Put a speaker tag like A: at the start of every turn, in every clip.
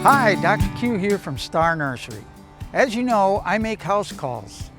A: Hi, Dr. Q here from Star Nursery. As you know, I make house calls.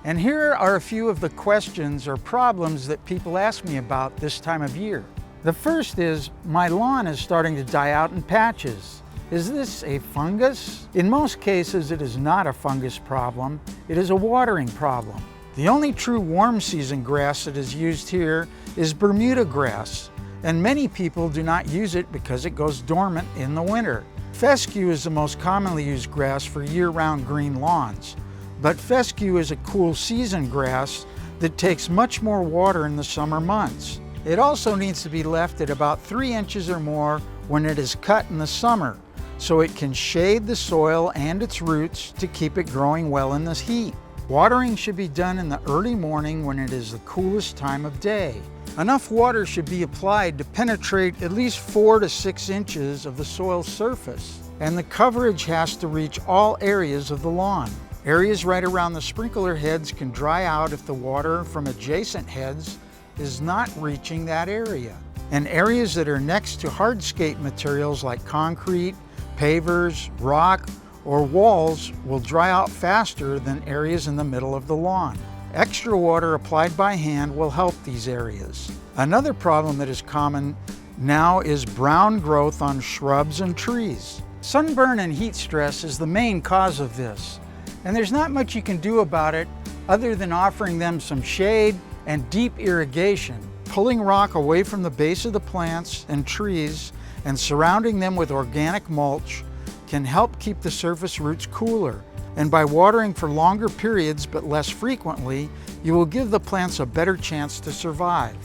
A: And here are a few of the questions or problems that people ask me about this time of year. The first is, my lawn is starting to die out in patches. Is this a fungus? In most cases, it is not a fungus problem. It is a watering problem. The only true warm season grass that is used here is Bermuda grass, and many people do not use it because it goes dormant in the winter. Fescue is the most commonly used grass for year-round green lawns, but fescue is a cool season grass that takes much more water in the summer months. It also needs to be left at about 3 inches or more when it is cut in the summer, so it can shade the soil and its roots to keep it growing well in this heat. Watering should be done in the early morning when it is the coolest time of day. Enough water should be applied to penetrate at least 4 to 6 inches of the soil surface, and the coverage has to reach all areas of the lawn. Areas right around the sprinkler heads can dry out if the water from adjacent heads is not reaching that area. And areas that are next to hardscape materials like concrete, pavers, rock, or walls will dry out faster than areas in the middle of the lawn. Extra water applied by hand will help these areas. Another problem that is common now is brown growth on shrubs and trees. Sunburn and heat stress is the main cause of this, and there's not much you can do about it other than offering them some shade and deep irrigation. Pulling rock away from the base of the plants and trees and surrounding them with organic mulch can help keep the surface roots cooler. And by watering for longer periods but less frequently, you will give the plants a better chance to survive.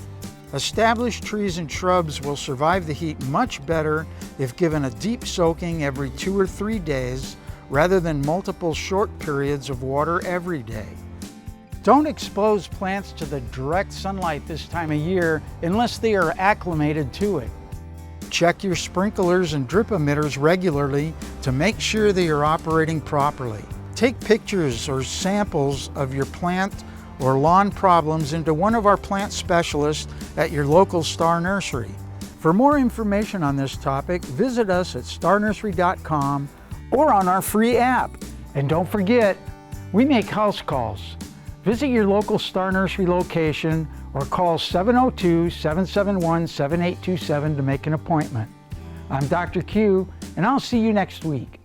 A: Established trees and shrubs will survive the heat much better if given a deep soaking every 2 or 3 days rather than multiple short periods of water every day. Don't expose plants to the direct sunlight this time of year unless they are acclimated to it. Check your sprinklers and drip emitters regularly to make sure they are operating properly. Take pictures or samples of your plant or lawn problems into one of our plant specialists at your local Star Nursery. For more information on this topic, visit us at starnursery.com or on our free app. And don't forget, we make house calls. Visit your local Star Nursery location or call 702-771-7827 to make an appointment. I'm Dr. Q, and I'll see you next week.